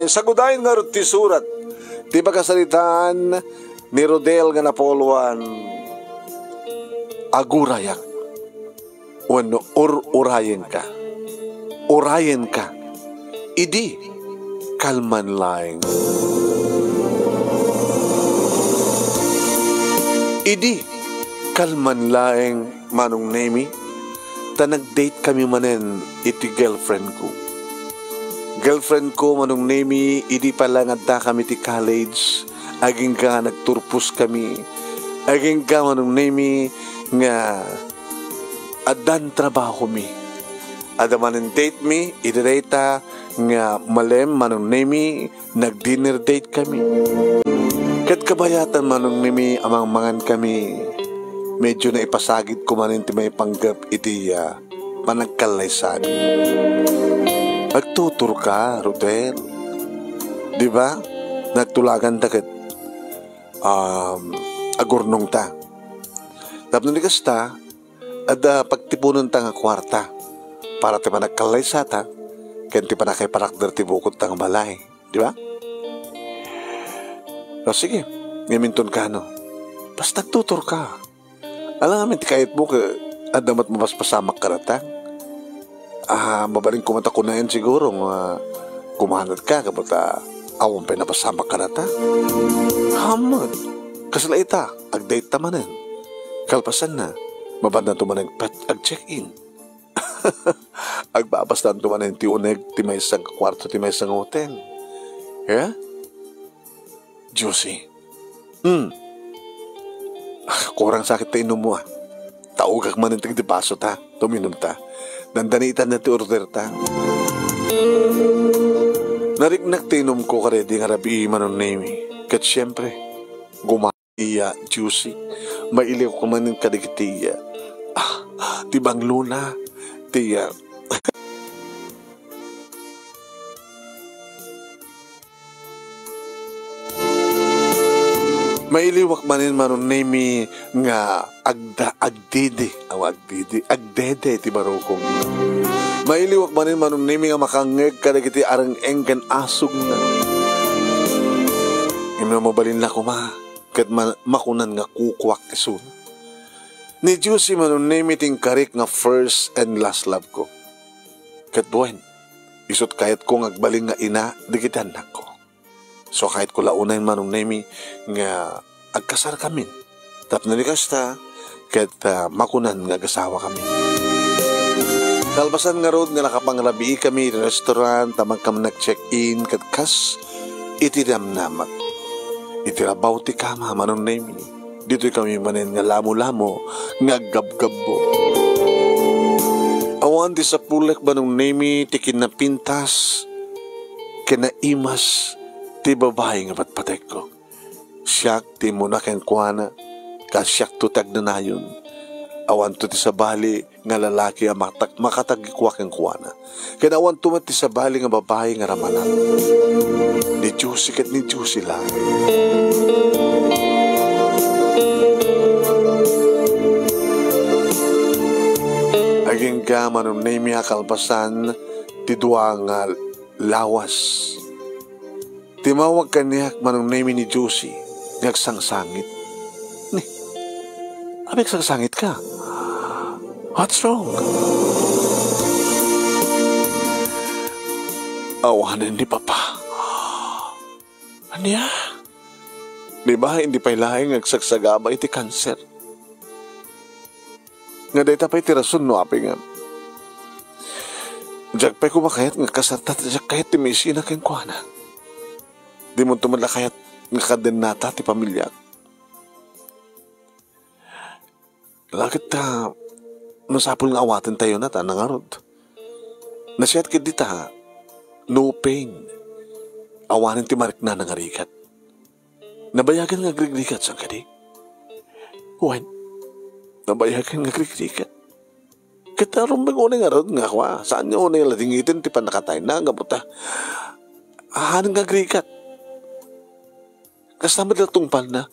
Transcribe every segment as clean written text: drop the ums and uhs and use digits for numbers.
Sagudayin nga rin ti surat, ti pagkasalitaan ni Rodel nga napoluan, agurayak, wano urayen ka, idi, kalman laing. Idi, kalman laing manong nemi, ta nag-date kami manen iti girlfriend ko. Girlfriend ko manong nemi, idi pala nga kami ti college, aging ka nagturpus kami, aging ka manong nemi nga adan trabaho mi. Ada manen date mi, idireta nga malem manong nemi, nag-dinner date kami. Kat kabayatan manong nemi amang mangan kami, medyo na ipasagit ko manin ti may panggap iti panagkalaysan. Nagtutur ka, Rodel. Di ba? Nagtulagan takit agurnong ta. Tapos nikas ta, ada pagtipunan ta nga kwarta para ti panagkalaysa ta, kaya ti panakaiparakder ti bukod ta nga balay. Di ba? O sige, ngaminton ka no. Basta nagtutur ka. Alam namin ti kahit mo ka, adamat mapaspasamak ka ratang. Mabaling kumanta ko na yan siguro kumahanad ka kapag awang pinapasama ka na ta. Hamad, kasala ita, ag-date tamanin. Kalpasan na, mabanda tumanin ag-check-in. Agbabastan tumanin ti uneg, ti may isang kwarto, ti may isang hotel. Yeah? Juicy. Kurang sakit ta inom mo Taugak manin ti baso ta, tuminom ta. Nandanitan na ti order ta. Nariknak tinom ko karedi nga rabi manon nemi. Kat syempre, gumaiya, juicy. Mailiw ko manin kadigitiya. Tibang luna, tiya. Mailiwak manin manon nemi nga agdede ti barukong. Mailiwak manin manon nemi nga makangeg kadagiti arang enggan asog na. Ino mabalin na ko kat makunan nga kukwak isun. Ni Juicy manon nemi ting karik nga first and last love ko. Kat buwan, isot kahit ko ngagbaling nga ina, dikitan na ko. So kahit ko launay manong nemi nga agkasar kami. Tap nalikas ta, kahit makunan nga gasawa kami. Kalbasan nga road nga nakapanglabi kami, restaurant, tamang kami nag-check-in, katkas, itiramnamat. Itirabaw ti kama manong nemi. Dito'y kami manin nga lamo-lamo, nga gab-gabbo. Awan di sa pulak manong nemi, tikin na pintas, kinaimas, ti babae nga patpatek ko. Siyak ti muna ken kuana, kasyak tutag na nayon. Awan to ti sabali nga lalaki ang makatagikwa ken kuana. Kaya awan to ti sabali nga babae nga ramanan. Ni Juicy ket ni Juicy lang. Aging ka manong nemi kalpasan ti dua nga lawas. Timawag kaniyak manong nemi ni Juicy, nagsangsangit. Abik sangsangit ka? What's wrong? Awanan ni Papa. Anya? Di ba hindi pa ilahing nagsagsagaba iti cancer? Nga dahi tapay tirasun no api nga. Diyak pa'y kumakayat nga kasartat, diyak kahit timisi na kengkwana. Di mo tumala kayat nga kaden nata ti pamilya. Lakit masapul nga awatin tayo na ta nangarod. Nasyat kit dita, no pain. Awanin ti marik na nangarikat. Nabayagan nga grigrikat sang kadi. Wen, nabayagan nga grigrikat. Katarong mag-unay nga rod nga kwa. Saan nga unay latingitin ti panakatay na nga buta. Ahan nga grigrikat. Kasama na tungpal na,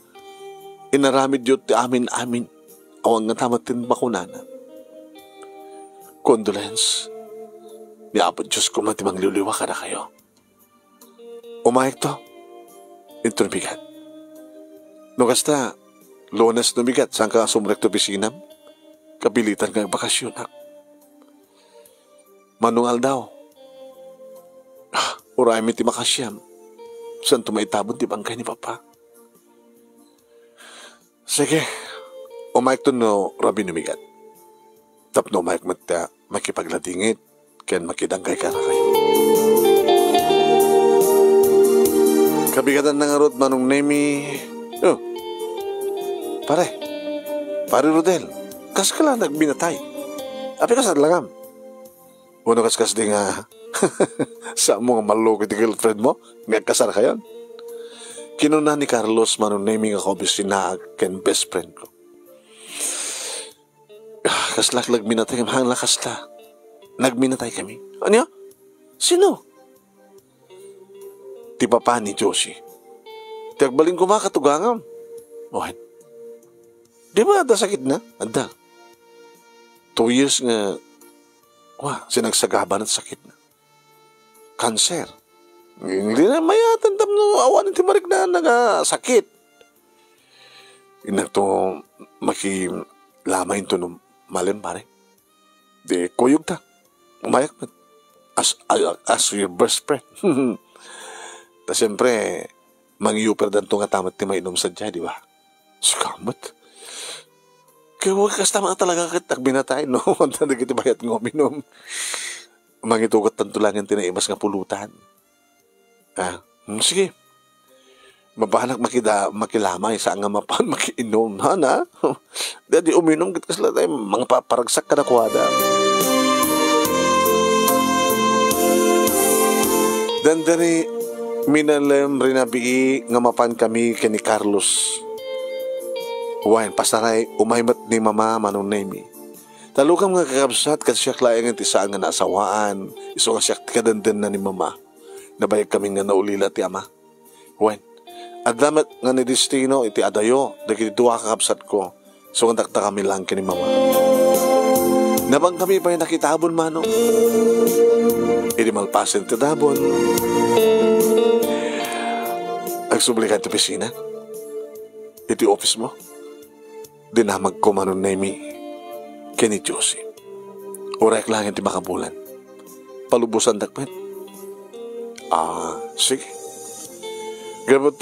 inaramid yun ti amin-amin, awang nga tamatin makunana. Condolence, niabot Diyos ko matimang luluwa ka na kayo. Umayag to. Ito bigat. No kasta, Lunes no bigat, saan ka sumrek to bisinam? Kabilitan kang bakasyon, ha? Manungal daw. Uray mi ti makasyam. Saan tumaitabon ti bangkay ni Papa? Sige, umayag to no rabi numigat. Tapno umayag mata makipagladingit, ken makidanggay ka na kayo. Kabigatan na nga rod manong nemi. Oh, pare Rodel, kas ka lang nagbinatay. Api ka sa langam. Uno kas di nga, sa mo nga malukit yung girlfriend mo, may kasar kayon. Kinuna ni Carlos manong nemi nga kobis sinaag ken best friend ko. Kaslak nagminatay kami, hangla kasla. Nagminatay kami. Ano? Sino? Ti papa ni Josie. Tiagbaling ko makatugangam. Ohen. Di ba ada sakit na? Ada. 2 years nga, sinagsagaban at sakit na. Cancer. Hindi na mayatan tam no awan ti marik na nagasakit. Inagto makilamayin to no malin pare. Di kuyog ta. Umayak na. As your best friend. Ta siyempre, mangyuper dan to nga tamat ti mainom sadya, di ba? Sukamat. Kaya huwag kas tama talaga kitak binatay, no? Wanta na kiti bayat ng uminom. Mangitugot tanto lang yung tinaimas nga pulutan. Sige. Mabahanak makilamay sa nga mapan makiinom, na? Di uminom kit kasla tayo, mga paparagsak ka na kuwada. Dan dari minalem rinabii nga mapan kami kini Carlos. Wain pasaray umaymat ni mama manong nemi. Talukam nga kakabsat kasi siya klayangan ti saan nga naasawaan. Iso nga siya kadandan na ni mama. Nabayag kami nga naulila ti ama. Wain. Adamat nga ni destino iti adayo. Dagiti duwa kakabsat ko. So nga takta kami lang kini mama. Nabang kami pa yung nakitabon manong. Iti malpasin ti dabon. Agsublikan ti pisina. Iti office mo. Dinamag ko manong nemi kini Josie. Urek lang yung ti makabulan. Palubusan dakmet. Sige. Gabot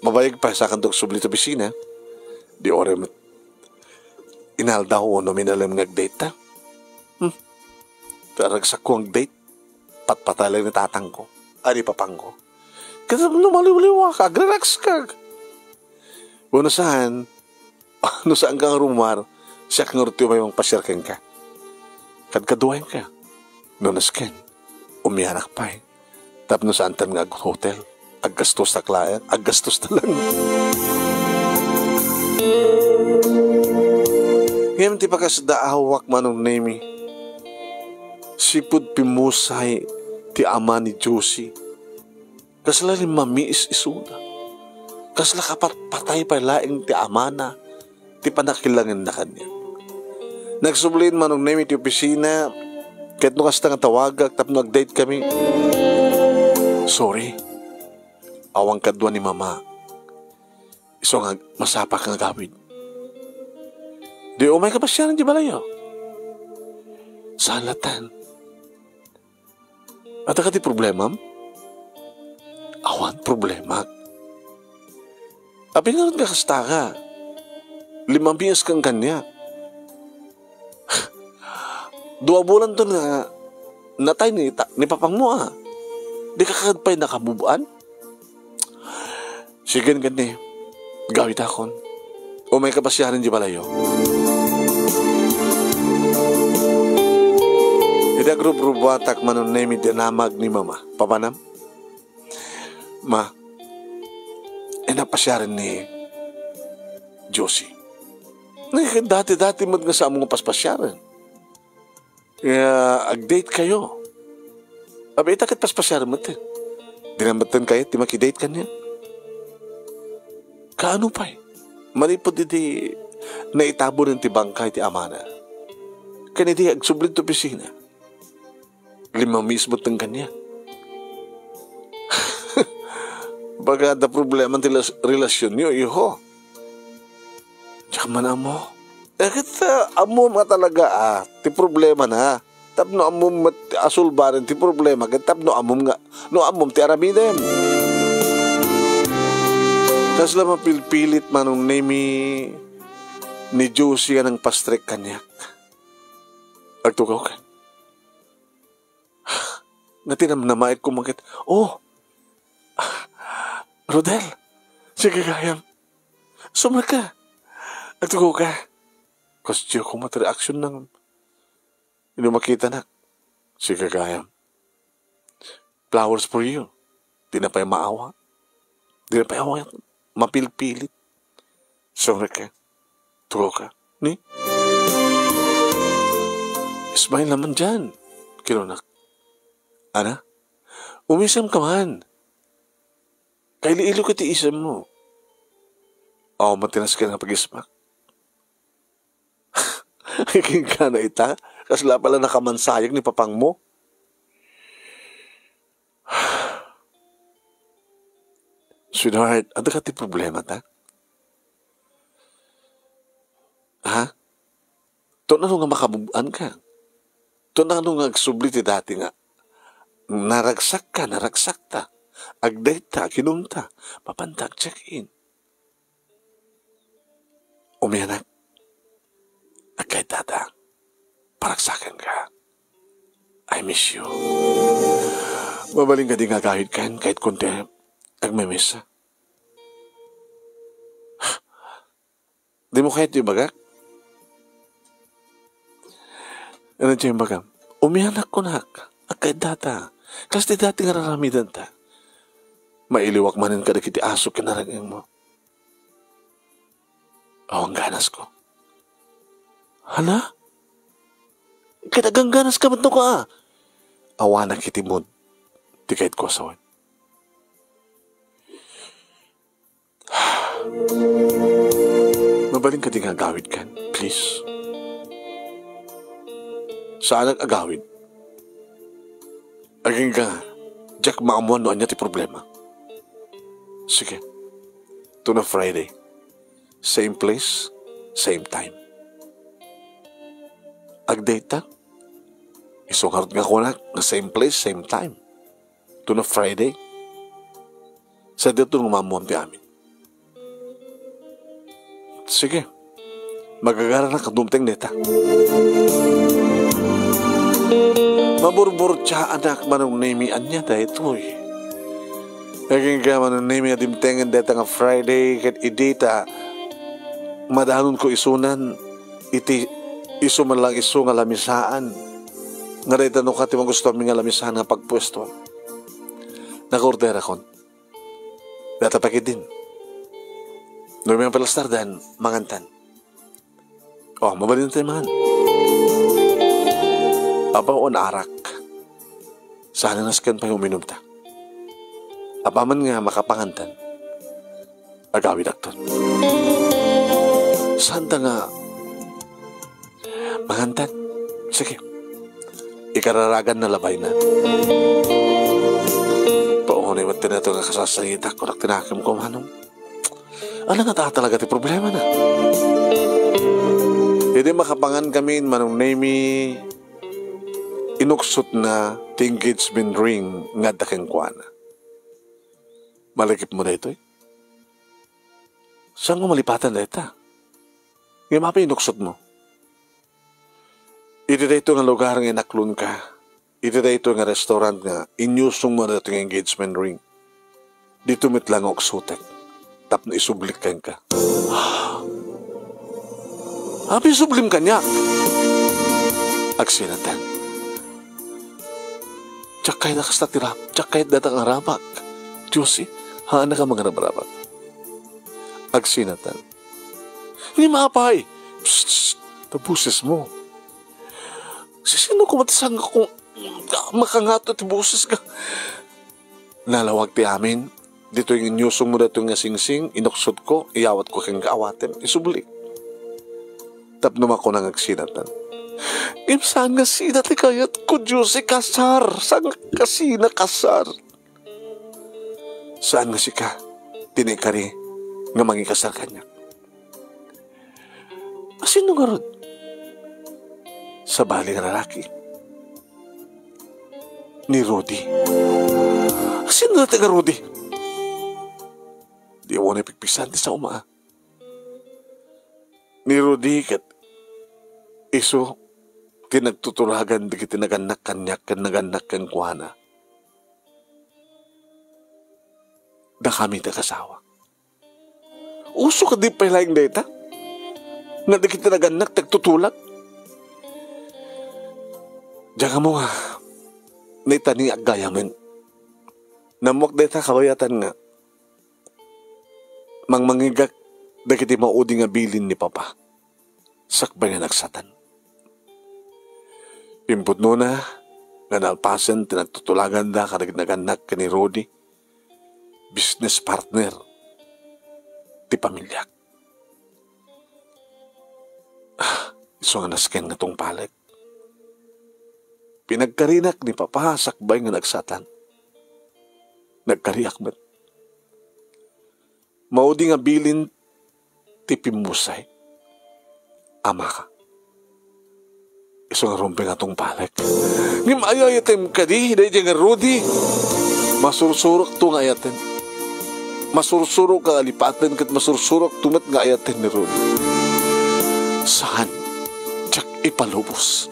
mabayag pa sa kantok subli ti pisina. Di ore inal daw o nominalam ngag-date ta. Taragsak ko ang date. Patpatalag ni tatang ko. Ari papang ko. Kasi lumaliw-liwa ka. Agrelax ka. Ano saan kang rumar, siya kang rutyo may mga pasyarkan ka. Kadkaduwain ka. Nunasken. Umiyanak pa eh. Tapos saan tan nga hotel. Aggastos na klaya. Aggastos na lang. Ngayon ti pakasdaawak manong nemi. Sipud pimusay ti ama ni Josie. Kasla rin mamiis isuna. Kasla kapat patay pa laing ti ama na ti panakilangan na kanya. Nagsublin manong nemi ti opisina. Kahit nung kasta nga tawagag tapos nag-date kami. Sorry. Awang kadwa ni mama. Iso nga masapak nga gawid. Di umay ka pa siya ng balayo. Salatan. At ka ti problema? Awan problema. Abi nga rin kakasta ka. 5 biyas kang kanya. 2 bulan to na natay ni papang mo Di ka kagad nakabubuan? Sige gani. Gawit akon. O may kapasyahan di balayo. Ida grup-grubatak manon nemi dinamag ni mama. Papanam? Ma, napasyaran ni Josie. Dati-dati mo nga sa among paspasyaran. Ag-date kayo. Abi, itakit paspasyaran mo tin. Dinambatan kayo, di makidate ka niya. Kaano pa eh? Malipod di naitabo ng tibangkay ti amana. Kanidi agsublit to pisina. 5 mismo tang kanya. Baga da problema ti relasyon nyo, iho. Tsaka man amo. Kita amo nga talaga ti problema na. Tapno amom asulbaran ti problema, tapno amom nga, no amom ti aramidem. Kas lang mapilpilit manong ni Josie ka ng pastrek kanyak. Agtukaw ka. Natinam na mait kumakit. Oh, Rodel, sige kayam. Sumar ka. Agtukaw ka. Kasi ko matreaksyon ng makita na. Sige kayam. Flowers for you. Di na pa maawa. Di na pa mapilpilit. Sumar ka. Tukaw ka. Ni? Ismail naman dyan. Kinunak. Ana? Umisam ka man. Kaili-ilo ka ti isam mo. Matinas ka na pag-ismak. Hiking ka na ita. Kasla pala nakamansayag ni papang mo. Sweetheart, ada ka ti problema ta? Ha? To na nga makabubuan ka. To na nga agsubli ti dati nga. Naragsak ta. Agdate ta, kinunta. Papantag check-in. Umiyanak. Agkay tata. Paragsakan ka. I miss you. Mabaling ka di nga kahit kan, kahit konti. Agmimiss. Di mo kahit yung bagak? Ano siya yung bagam? Umiyanak ko na. Agkay tata. Kasi dati nga raramidan ta. Mailiwak manin ka na kiti aso kinaragin mo. Ang ganas ko. Hala? Kitagang ganas ka ba't ka? Awa na kiti mo. Di kahit ko asawan. Mabaling ka di nga agawid kan. Please. Saan agawid? Aging ka, Jack maamuan no anya ti problema. Sige. To na Friday. Same place, same time. Agdate ta. Isungarot nga ko na same place, same time. To na Friday. Sa dito nung maamuan ti amin. Sige. Magagara na kadumteng neta. Maburbur siya anak manong namian niya dahil ito'y. Naging ka manong nami at imtengan dito nga Friday kat idita madahanon ko isunan iti iso man lang iso nga lamisaan nga dito no ka timang gusto aming nga lamisaan nga pagpwesto. Nakaordera kon. Data pakit din. Noong may palastar dan mangantan. Mabalin tayo man. Abang on arak. Sana naskan pa yung uminom ta. Apaman nga makapangantan. Agawid akton. Santa nga mangantan. Sige. Ikararagan na labay na. Paunay ba't na ito nga kasasangita ko na tinakam ko manong. Ano nga talaga ti problema na? Hindi makapangan kami manong nami inuksot na ti engagement ring nga dakeng kuana. Malikip mo na ito eh. Saan mo malipatan na ito? Ngayon mapa inuksot mo. Ito na ito nga lugar nga inaklon ka. Ito na ito nga restaurant nga inyusong mo na ito nga engagement ring. Dito mitlang oksutek. Tap na isublik kang ka. Habi sublim kanya. Agsinatan. Tsakay na kasta tirap. Tsakay datang arabak. Diyos haan na ka mga nabarabak. Agsinatan. Hindi maapay. Psst. Tabusis mo. Sino ko matisang kung makangato tabusis ka. Nalawag ti amin. Dito yung inyusong mo dito nga singsing. Inuksod ko. Iyawat ko kang kaawatin. Isublik. Tapnom ako nang agsinatan. Saan nga sinat kayat ko, Diyos, kasar. Saan nga kasina kasar? Saan nga si ka? Tinikari nga mangikasal kanya. Sino nga rod? Sa bali nga lalaki. Ni Rudy. Sino na taga Rudy? Di mo na pigpisan sa uma. Ni Rudy kat iso tinagtutulagan di kitinagannak kanyak kan naganak kan kuhana. Da kami kasawa. Uso ka di pa laing data? Nga di kitinagannak tagtutulak? Diyan mo nga, nita ni agayamin. Namok data kabayatan nga. Mangmangigak, dagiti maudi nga bilin ni Papa. Sakbay nga nagsatan. Pimpot no na, nga nalpasan, tinagtutulagan da, karagnagannak ka ni Rudy. Business partner, ti pamilyak. Iso nga nasken nga tong palit. Pinagkarinak ni Papa, sakbay nga nagsatan. Nagkariak ba't? Maudi nga bilin ti pimusay. Ama ka. Iso nga rumpi nga tong palit. Ngim ayayatim ka di, dahil nga Rudy. Masursurok to nga ayatin. Masursurok ka alipatan kat masursurok tumat nga ayatin ni Rudy. Saan? Tsak ipalubos.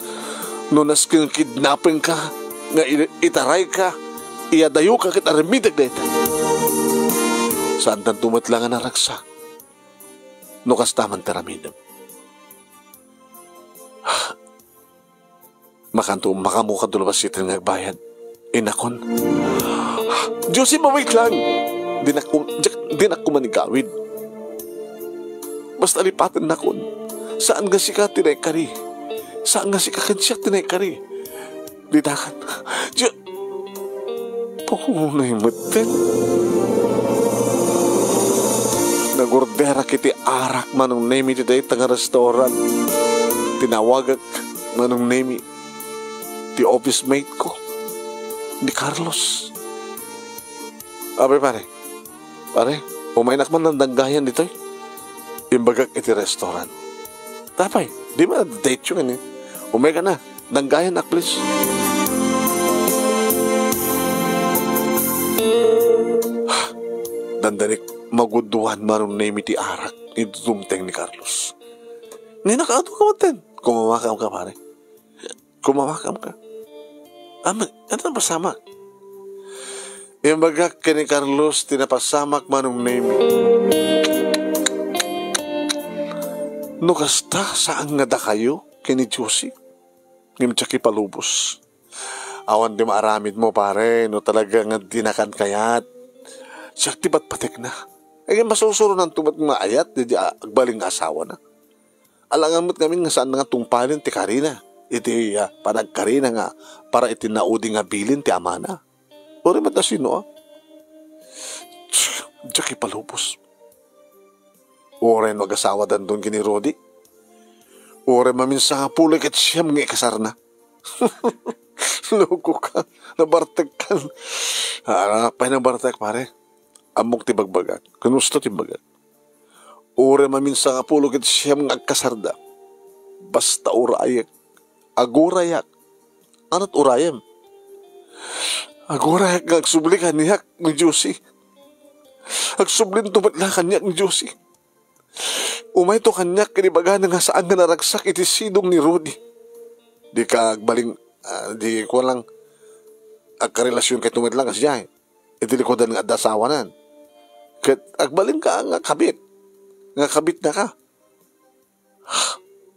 Nunas kang kidnapping ka, nga itaray ka, iyadayo ka kit aramidag deta. Saan tan tumatlangan na raksa? Nukas taman taramidam. Makamukha dulabas sitin nga bayad. Inakon. Diyos, wait lang. Di na kumanigawid. Basta lipatan na kon. Saan nga si ka tinay-kari? Saan nga si kakansyak tinay-kari? Didakan. Diyo. Pakunay matin. Nagordera kiti arak manong nemi ti day tanga restaurant. Tinawagak manong nemi ti office mate ko. Ni Carlos. Abe pare. Pare, umainak man ng danggayan dito. Imbagak iti restaurant. Tapay, di ba date yun eh. Umega na, danggayan ak please. Dandanik maguduhan marong name iti arak idumteng ni Carlos. Ngayon nakaado ka matin. Kumamakam ka pare. Kumamakam ka. Ano na pasama? Yung bagak ka ni Carlos tinapasamak manong name. No kasta saan nga da kayo kini Josie? Ngimtsaki palubos. Awan di maaramid mo pare, no talaga nga dinakan kayat. Siyak ti ba't patek na? Ay masusuro ng tumat nga ayat, di agbaling asawa na. Alangamot kami nga saan nga tungpalin ti Karina. Iti panag Karina nga, para iti naudi nga bilin ti amana. Uri mata sino Jackie palubos. Uri mag-asawa dan doon kini Rudy. Uri maminsa nga pulay kat siyam nga ikasar na. Loko ka, nabartag ka. Pay nabartag pare. Amok ti bagbagak. Kanusto ti bagak. Uri maminsa nga pulay kat siyam nga ikasarda. Basta urayak. Agurayak. Anat urayam? Agurayak nga agsublikan niyak ni Josie. Agsublin tumatla kanyak ni Josie. Umay to kanyak kinibaga nga saan nga naragsak iti sidong ni Rudy. Di ka agbaling, di ko lang agkarelasyon kay tumatla nga siya. Iti likodan nga dasawanan. Kat agbaling ka nga kabit. Nga kabit na ka.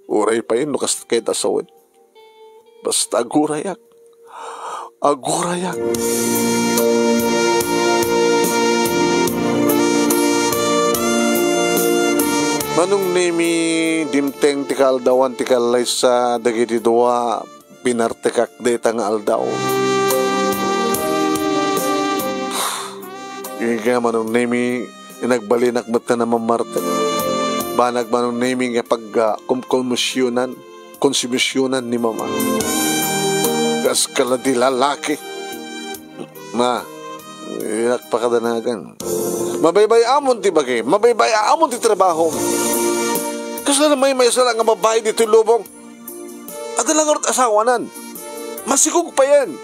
Uray pa yun, nukas kay tasawin. Basta agurayak. Agurayak. Manong nemi dimteng tikal dawan tikal lay sa dagiti dua pinartekak deta nga aldaw. Iga manong nemi inagbalinak mata na mamartek. Banag manong nemi nga pag konsumisyonan ni mama. Kas kala di lalaki. Ma, Nakpakadanagan. Mabaybay-amon ti bagay. Mabaybay-amon ti trabaho. Kasi na may sala nga babae dito yung lubong. At lang orot asawanan. Masikog pa yan.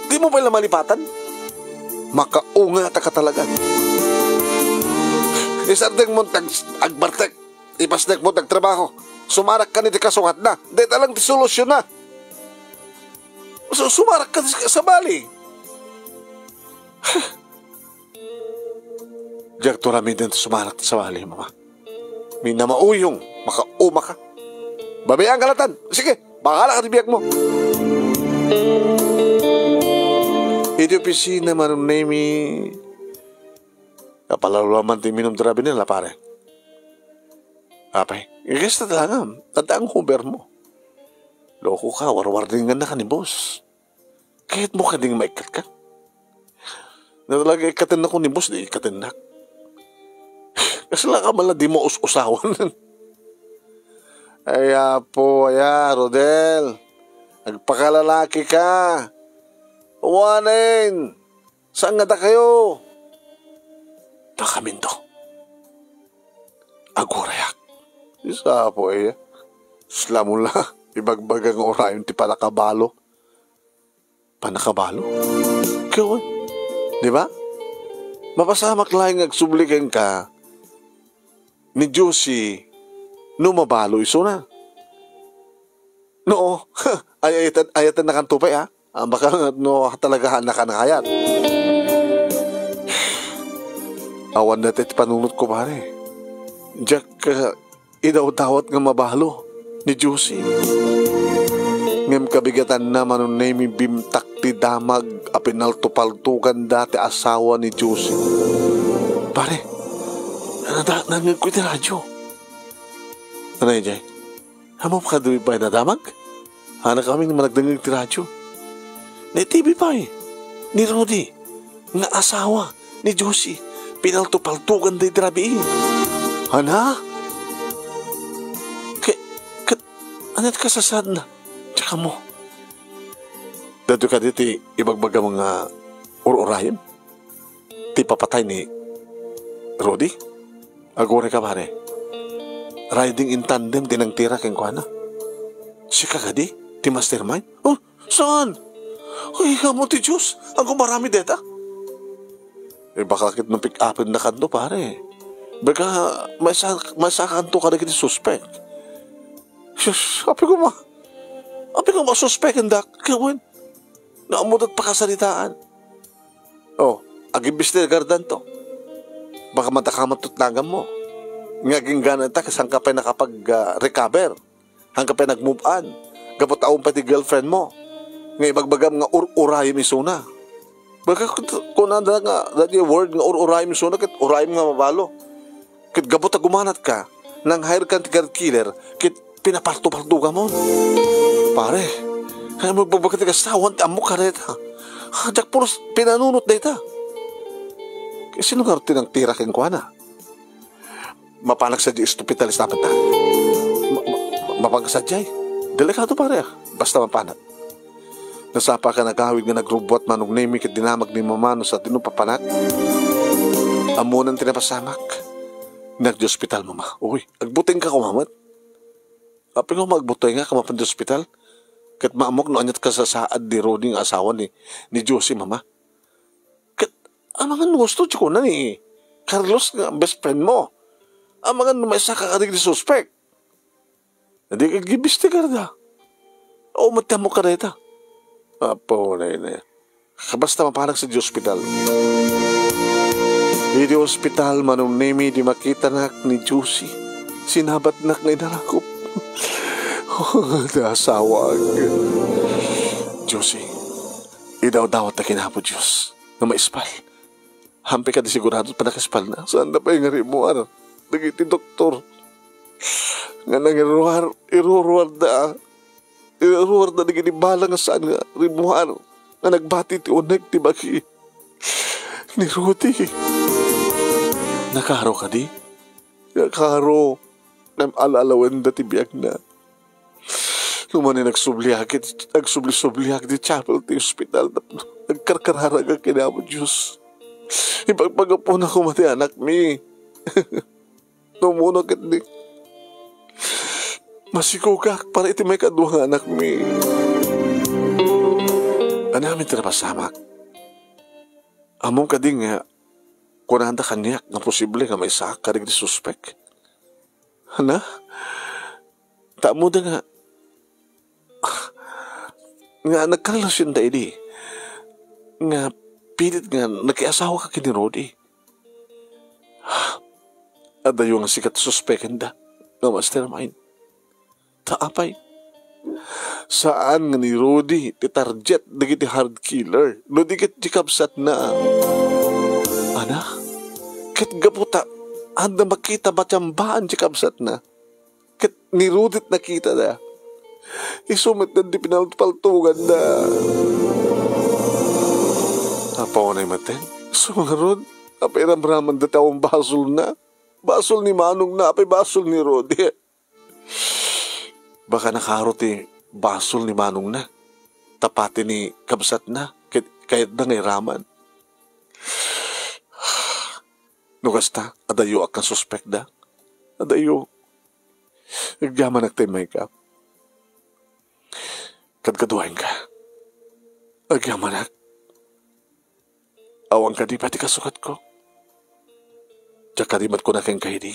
Di mo ba lang malipatan? Makaunga ta ka talaga. Isardeng mo agbartek. Ipasdek mo trabaho. Sumarak ka ni di kasungat na. Di talang di solusyon na. So, sumarak ka sa bali. Diyak to rami din sumarak sa bali, mama. May namauyong, makauma ka. Babayang kalatan. Sige, bakala ka tibiyag mo. Iti opisina manong nemi. Kapalalaman ti minom drabi nila, pare. Apay, ikas na talaga. Tandaan huber mo. Loko ka, warwardingan na ka ni boss. Kahit mo ka ding maikat ka. Na talaga ikatin na ko ni boss, di ikatin na. Kasi lang ka mala di mo usawan. Aya po, Rodel. Nagpakalalaki ka. Uwanin. Saan nga ta kayo? Takamin to. Agurayak. Isa po, Slamula. Ibagbagang orayon ti panakabalo. Panakabalo? Kaya, di ba? Mapasamak lang agsublikan ka ni Josie no mabalo iso na. No, ayatan na kantupay ha. Baka no talaga na ka nakayat. Awan na tayo panunod ko pare. Jack, idaw-dawat nga mabalo ni Josie. Ngem kabigatan naman nun na bimtak ti damag apinaltupaltukan dati asawa ni Josie. Pare, nangag ko iti radyo. Ano yun, Jay? Hamo pa ka ba na damag? Hana kami naman nagdangag ti radyo. Na TV pa ni Rudy, nga asawa ni Josie. Pinaltupaltukan di drabi. Hana? Anat kasasad na. Tsaka mo. Dado ka dito ibagbaga mga ururayim. Ti papatay ni Rudy. Agore ka pare. Riding in tandem tinang tira keng kuana. Si kagadi? Ti mastermind? Oh, saan? Ay, mo ti Diyos. Ang kumarami deta. Baka kit nung pick-upin na kanto pare. Baka masakanto ka na kiti suspect. Sus, api ko masuspect ang dak. Kawin, naamutot pa kasalitaan. Oh, agibis na gardan to. Baka matakamat tutnagam mo. Ngaging ganan ta, kasang ka pa nakapag-recover. Hanggang pa nag-move on. Gapot taong pati girlfriend mo. Ngay bagbagam nga urayim isuna. Baka kung nanda nga, that yung word nga urayim isuna, kit urayim nga mabalo. Kit gapot na gumanat ka, nang hire ka killer, kit pinaparto-parto ka mo. Pare, kaya magbabagkat ka sawan, amok ka reta. Hadak puros pinanunot deta. Kaya sino nga tinang tira keng kuana? Mapanak sa di istupitalis dapat na. Mapagkasadyay. Delikado pare, basta mapanak. Nasapa ka nagawid nga nagrubot manong nemi kit dinamag ni mamano sa tinupapanak. Amunan tinapasamak. Nag-hospital mama. Uy, agbuting ka kumamat. Api ko magbutoy nga kamapan di hospital. Kat maamok no anyat ka sa saad di Roding asawa ni Josie mama. Kat ang mga gusto ko na ni Carlos nga best friend mo. Ang mga numaysa ka kadig di suspect. Hindi ka gibiste ka na. O matya mo ka na ita. Apo na yun. Basta mapanak sa di hospital. Di hospital manong nemi di makita na ni Josie. Sinabat na ng inarakop. Nasawag. Josie, idaw-dawat na kinapo Diyos na maispal. Hampi ka di sigurado pa nakaspal na. Saan na pa yung ngarimuar? Nagiti doktor. Nga nang iruruar na naginibala nga saan nga rimuar. Nga nagbati ti uneg ti baki. Ni Rudy. Nakaro ka di? Nakaro. Nam alalawan da ti biyag na. Lumani nagsubli-subli di chapel ti hospital. Nagkarkararag ang kinamo, Diyos. Ipagpagapo na ko mati anak mi. Tumunog at di. Masikukak para iti may kaduhang anak mi. Anamin tinapasamak. Among kading nga, kunanda kanyak na posible nga may sakarig di suspek. Hana? Tamo da nga. Nga nagkarelasyon da ini. Nga pilit nga nagkiasawa ka kini Rodi. Adayo nga sikat suspeken da. Nga mastermind. Taapay. Saan nga ni Rodi ti target dagiti hard killer. No di ket jikabsat na. Ana? Ket gaputa. Anda makita batambaan jikabsat na. Ket ni Rodi nakita da. Isumit na di pinalpaltugan na. Apaw na maten. Sumarod. Apay ramraman da tawang basol na. Basol ni Manong na. Apay basol ni Rodi. Baka nakaroti basol ni Manong na. Tapati ni kabsat na. Kahit na ngay raman. Nukasta, adayo ak na suspek da. Adayo. Nagyaman nagtimay ka. Kadkaduhain ka. Agyaman ak. Awang ka di pati kasukat ko. Tsaka di mat ko na kang kahidi.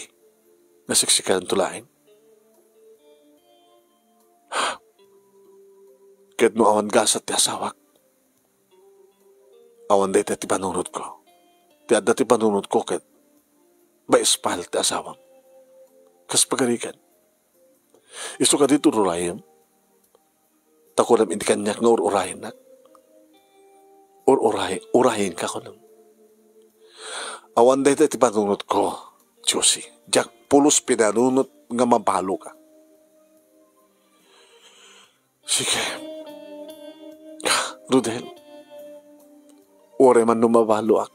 Nasiksikan tulain. Kahit no awan gasat ti asawak. Awan day ti panunod ko. Ti adda ti panunod ko kahit baispal ti asawang. Kas pagarikan. Iso ka dito rurayam. Takulam hindi kanyak nga urahin na. Urahin ka ko nang. Awan day ti panunod ko. Josie. Jack pulos pinanunod nga mabalo ka. Sige. Rudel. Ore man numabalo ak.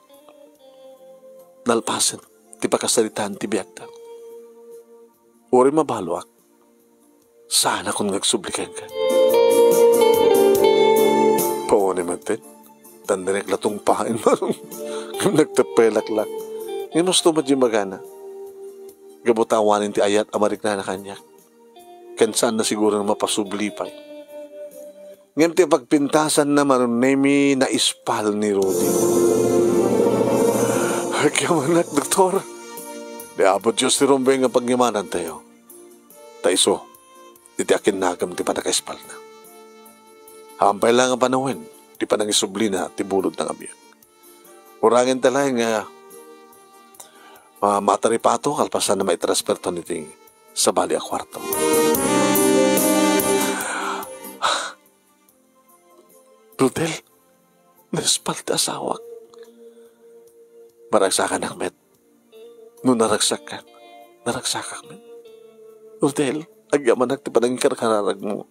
Nalpasan. Ti pakasalitan ti biyagta. Ore mabalo ak. Sana kung nagsublikan ka. Paone matin. Tandanek latong pahain marong. Nagtapelaklak. Ngayon gusto mo di magana. Gabutawanin ti ayat amarik na kanyak. Kansan na siguro na mapasubli pa. Ngayon ti pagpintasan naman nemi na ispal ni Rodi. Hagyaman ak, doktor. Di abot Diyos ti Rombay nga pagnyamanan tayo. Taiso, iti akin nagam ti panakaispal na. Hampay lang ang panahon, ti panangisubli na ti bulod ng abiyag. Urangin talay nga mataripato kalpasan na may transfer to niti sa bali a kwarto. Rudel, naispal ti asawak. Maragsakan akmet. No naragsakan, naragsakan. Rudel, agyaman ti panangin kararag mo.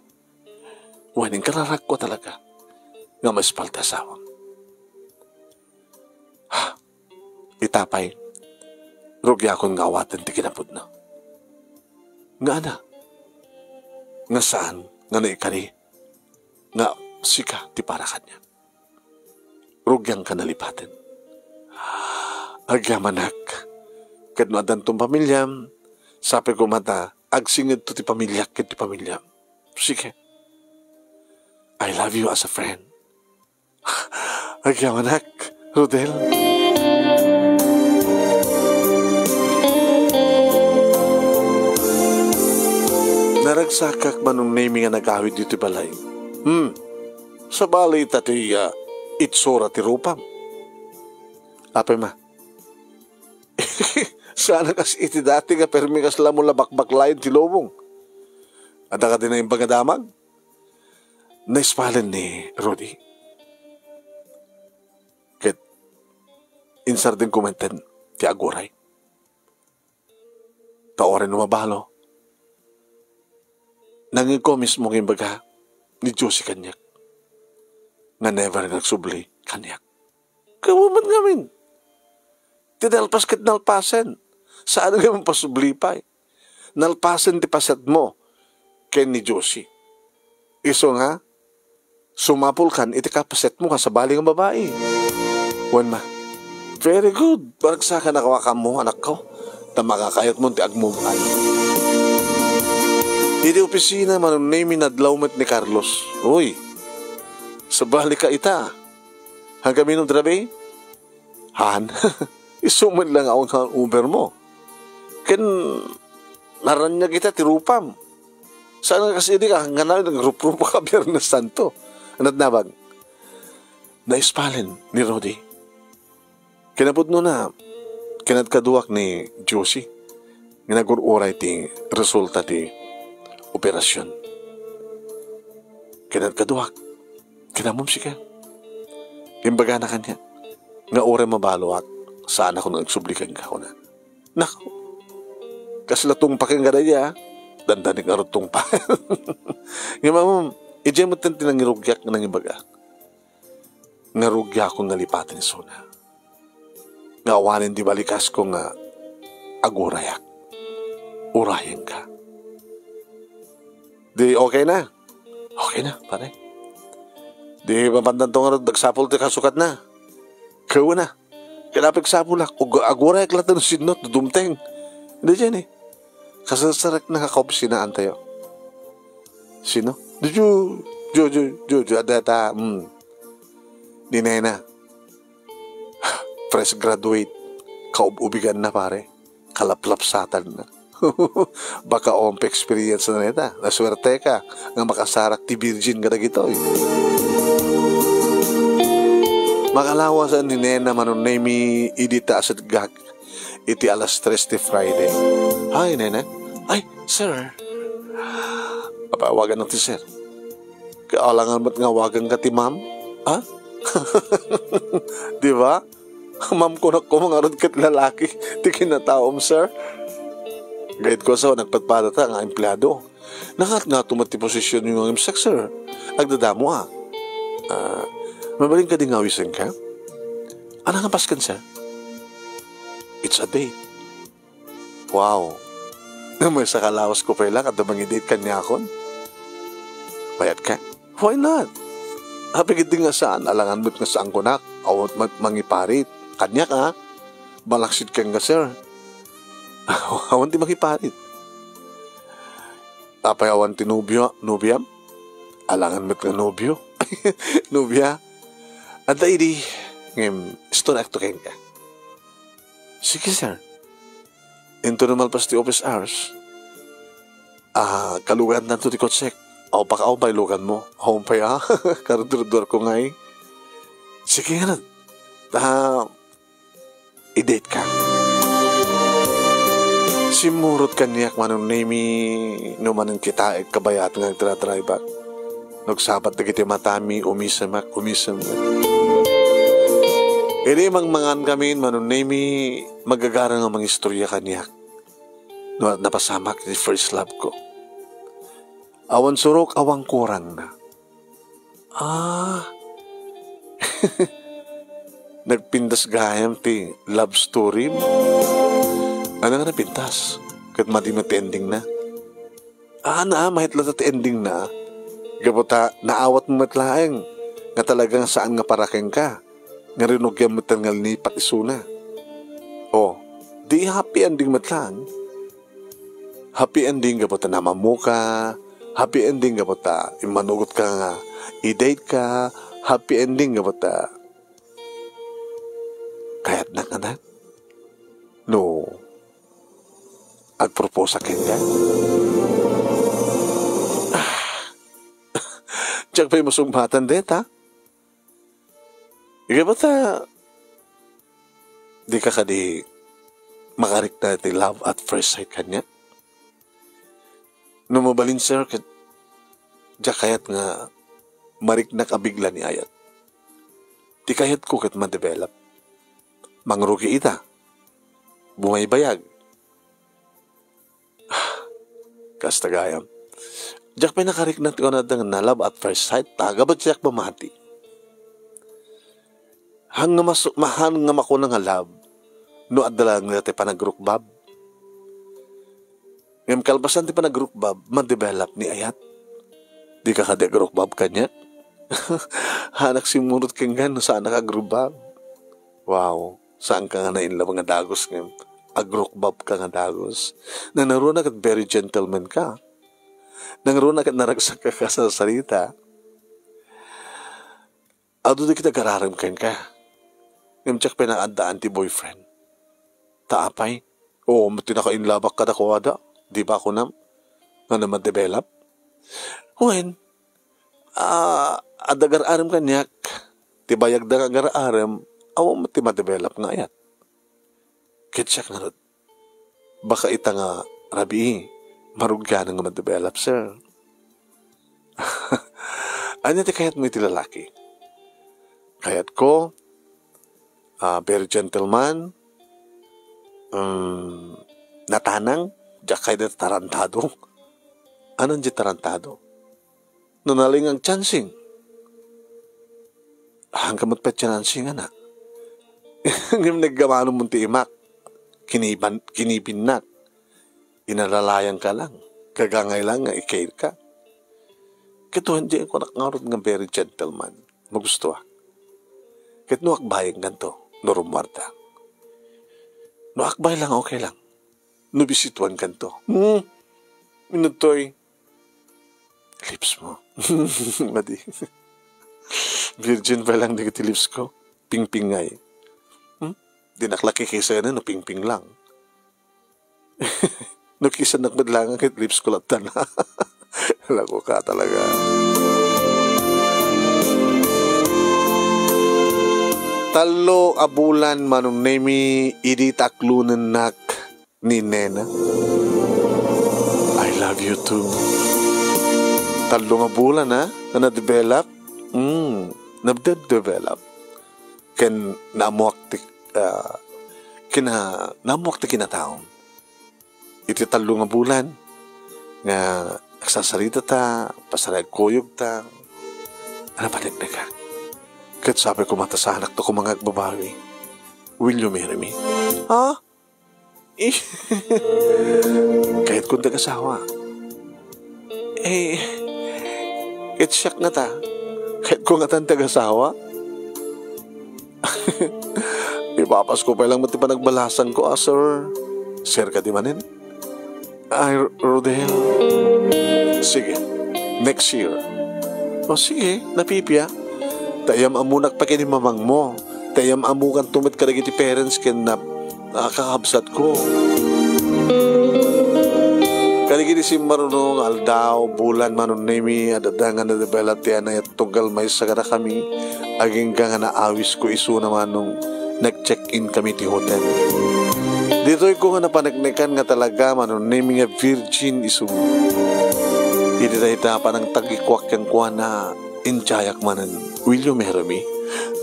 Waning kararag ko talaga. Nga maispal ti asawak. Itapay, rugya akong ngawatan ti kinapod na. Nga ana, nga saan, nga naikari, nga sika ti para kanya. Rugyang ka nalipatin. Agyamanak, kadno adan tong pamilyam, sabi ko mata, agsingid to ti pamilyak ket ti pamilyam. Sige. I love you as a friend. Agyamanak, Rodel. Naragsakak manong naming nga nag-awid dito balay. Sa balay tati itsura ti rupam. Apay ma. Sana kas iti dati nga permi kas lamula bakbaklayan ti lobong. Ada ka din na yung pagadamag. Naispalan ni Rodi. Ket insar din komenten ti aguray. Taorin numabalo. Nangin ko mismo ng baga ni Josie kanyak. Nga never nagsubli kanyak. Kawaman ngamin. Tinalpas kat nalpasan. Saan nga pasubli pa eh. Nalpasan ti pasat mo kay ni Josie. Iso nga, sumapol kan, iti kapaset mo ka sa bali ng babae. Wan ma, very good. Barag sa ka nakawaka mo, anak ko. Ta makakayot mo ti agmuban. Iti opisina manong name nadlawmet ni Carlos. Uy, sa bali ka ita. Hanggang minong drabe? Han, isuman lang ako ng Uber mo. Ken, naranya kita tirupam. Saan nga kasi di ka, hanggang namin nag-rup-rupa ka Biyernes Santo. Anat nabag? Naispalin ni Rodi. Kinapod no na, kinadkaduak ni Josie. Ginagururay ti resulta ti operasyon. Kinadkaduak. Kinamumsika. Kimbaga na kanya. Nga ore mabaluak. Saan ako nagsublikan ka ko na. Naku. Kaslatong pakinggan niya. Dandanig arutong pa. Nga mamam, ijay mo tanti nang irugyak ng ibaga. Nga rugya akong nalipatin ni Sona. Nga awanin di balikas ko nga agurayak. Urayan ka. Di okay na. Okay na, pare. Di mapandantong nga nagsapol ti kasukat na. Kawa na. Kalapig sapol ak. Agurayak lahat ng sinot, dumteng. Hindi dyan eh. Kasasarak na kakaopisinaan tayo. Sino? Jo, adata, Dinena. Fresh graduate. Kaububigan na pare. Kalaplapsatan na. Baka ompe experience na neta. Naswerte ka. Nga makasarak ti virgin ka na gito. Makalawasan ni Nena manunemi idita asat gag. Iti alas 3 ti Friday. Hi, Nena. Ay, sir. Papawagan ng ti sir. Kaalangan ba't nga wagan ka ti ma'am? Ha? Di ba? Ma'am ko na ko mga rod kat lalaki. Ti kinataom, sir. Gayit ko sa nagpatpadata nga empleyado. Nakat nga tumati posisyon yung imsak, sir. Agdadamo mabaling ka din ngawisan ka? Anong nga paskan, sir? It's a date. Wow. May sa kalawas ko pa lang at damang i-date ka niya akon. Bayad ka? Why not? Hapigit din nga saan. Alangan mo't nga saan ko na. Awat mangiparit. Kanya ka. Balaksit ka nga, sir. Awan di mangiparit. Apay awan ti nubyo. Nubyam? Alangan mo't nga nubyo. Nubya. At di ngem, stone acto kain ka. Sige, sir. Into naman pas ti office hours. Kalugan na to ti kotsek. Aw pa ka may lugan mo. Aw pa ya. Karudur-dur ko nga eh. Sige nga na. I-date ka. Simurot kanyak manong nemi numanin kita kabayat nga nagtratry back. Nagsabat na kita matami, umisamak. Ini mangan kami manunemi magagara nga mga istorya kanyak. Napasamak ni first love ko. Awan surok, awang kurang na. Nagpindas gayam ti love story mo. Ano nga napintas? Kat mati ending na. Mahit lang ti ending na. Gabota, naawat mo matlaeng. Nga talagang saan nga paraking ka. Nga rinugyan mo tangal ni patisuna. Di happy ending matlang. Happy ending gabota naman mo ka. Happy ending gabota imanugot ka nga. I-date ka. Happy ending gabota. Kaya't na ka na. No. Agpropose akin ka. Diyak pa'y masugmatan deta. Ika ba di ka kadi makarik na ti love at first sight kanya? Numabalin, sir, diyak kayat nga marik na kabigla ni ayat. Di kayat ko kat ma-develop. Mangrugi ita. Bumaybayag. Kastagayam. Diyak pa'y nakarik na ti na love at first sight. Taga ba diyak bamati? Hang nga mako nga love, no adala nga ti panagrukbab. Ngam kalbasan ti panagrukbab, ma-develop ni ayat. Di ka agrobab kanya? Hanak simurot kang gano, saan nakagrobab? Wow, saan ka nga nainla mga dagos ngayon? Agrokbab ka nga dagos. Nanaro na kat very gentleman ka. Nanaro na kat naragsak ka sa salita. Ado di kita gararam ka. Ngayon tsak pinakandaan ti boyfriend. Taapay? Oo, tinaka-inlabak ka na kuwada. Di ba ako na ma-develop? When, adagar-aram kanyak, tibayag da agar-aram, awa mo ti ma-develop nga ayat. Kitsak na rin. Baka ita nga, rabi, marugyan nga ma-develop, sir. Ano ti kayat mo iti lalaki? Kayat ko, very gentleman, natanang, diyak kayo na tarantado. Anong di tarantado? Nunaling ang chancing. Hanggang matpetyansing na. Ngayon naggamano mo ti imak. Kinibin na. Inalalayan ka lang. Kagangay lang nga ikail ka. Kito hindi ko nakangarod ng very gentleman. Magusto ah. Kit no akbayang ganto. Norumwarta. No akbay lang okay lang. No bisituan ganto. Minutoy. Lips mo. Madi. Virgin pa lang digiti lips ko. Pingpingay. Di naklaki kisa na, no pingping lang. No kisa nakmadlangan kahit lips ko lang na. Lago ka talaga. Talo abulan manong nemi idi taklunan nak ni Nena. I love you too. Talo nga bulan ha, na na-develop. Na-develop. Ken namuak ti kinataon. Iti talo nga bulan nga nagsasarita ta, pasarag kuyog ta. Ano pa na ka? Kahit sabi ko mata sa anak to kung mga babawi. Will you marry me? Ha? Kahit kung nag-asawa. Kahit siyak na ta. Kahit kung atan nag-asawa. Ipapas ko pa lang mati pa nagbalasan ko, sir. Sir ka di manin? Ay, Rodel. Sige. Next year. O sige, napipya. Tayam amunak pa kini mamang mo. Tayam amukan tumit ka iti parents ken na kakabsat ko. Kaligidi si marunong aldaw, bulan manon nemi, adadangan na develop tiyan na tugal may sagara kami. Aging ka nga naawis ko iso naman nung nag-check-in kami ti hotel. Dito'y ko nga napanagnekan nga talaga manon nemi nga virgin iso. Hindi na itapan ang tagikwak yung kuha na inchayak manan. Will you marry me?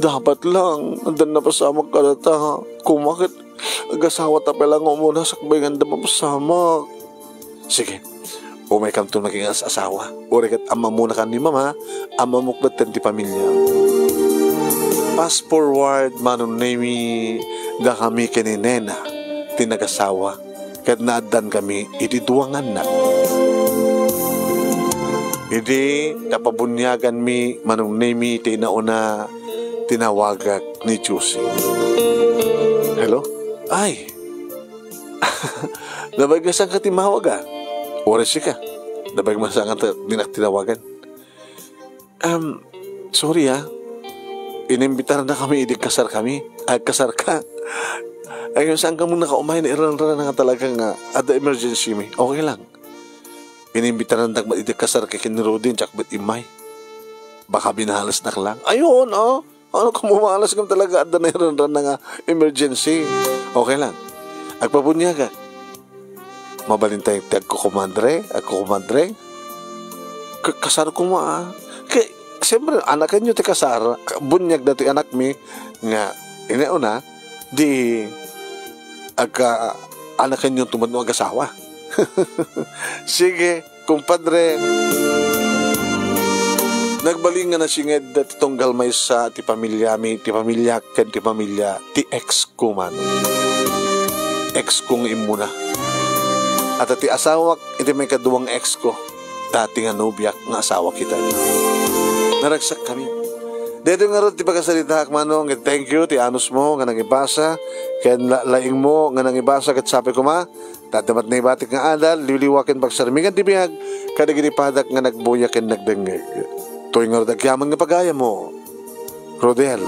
Dapat lang. Andan na pasamak ka na ta. Kumakit. Agasawa ta palang umuna sakbay ganda mapasamak. Sige. Umay kam to naging asawa. Urikat ama muna ka ni mama. Ama muklat ti pamilya. Fast forward manon nemi da kami kini Nena. Tinagasawa. Kat naadan kami itiduangan na. Hindi napabunyagan mi manong nemi tinauna tinawagak ni Juicy. Hello? Ay! Nabagasan ka timawag ah. Oras ka. Nabagasan ka dinak tinawagan. Sorry ah. Inimbitaran na kami, hindi kasar kami. Kasar ka. Ayun, saan ka mong nakaumay na iran-ran na nga talaga nga ada emergency mi. Okay lang. Inimbitaran na hindi kasar kay Kinrodin tsak ba't imay. Baka binahalas na ka lang. Ayun, oh. Ano kung mumahalas ka talaga ada na iran-ran na nga emergency. Okay lang. Agpabunya ka. Mabalintay ako kumadre. Kasar ko mo ah. Kaya, siyempre, anak nyo ti kasar. Bunyag na ti anak mi. Nga, inauna, di, anak nyo tumadno ag-asawa. Sige, kumpadre. Nagbaling nga na singed at itong galmay sa ti pamilya mi, ti pamilya ken ti pamilya, ti ex ko man. Ex kong imuna. At ti asawak, iti may kaduwang ex ko. dati nga nobyak nga asawa kita. Naragsak kami. Dito nga ron, ti pagkasalita manong, thank you, ti anos mo, nga nangibasa, kaya laing mo, nga nangibasa, kat sabi ko ma, tatamat na ibatik nga adal, liliwakin pagsarmingan, ti biyag, kadaginipadak nga nagbuyak and nagdengeg. Tuwing nga ron, agyaman nga pagaya mo, Rodel.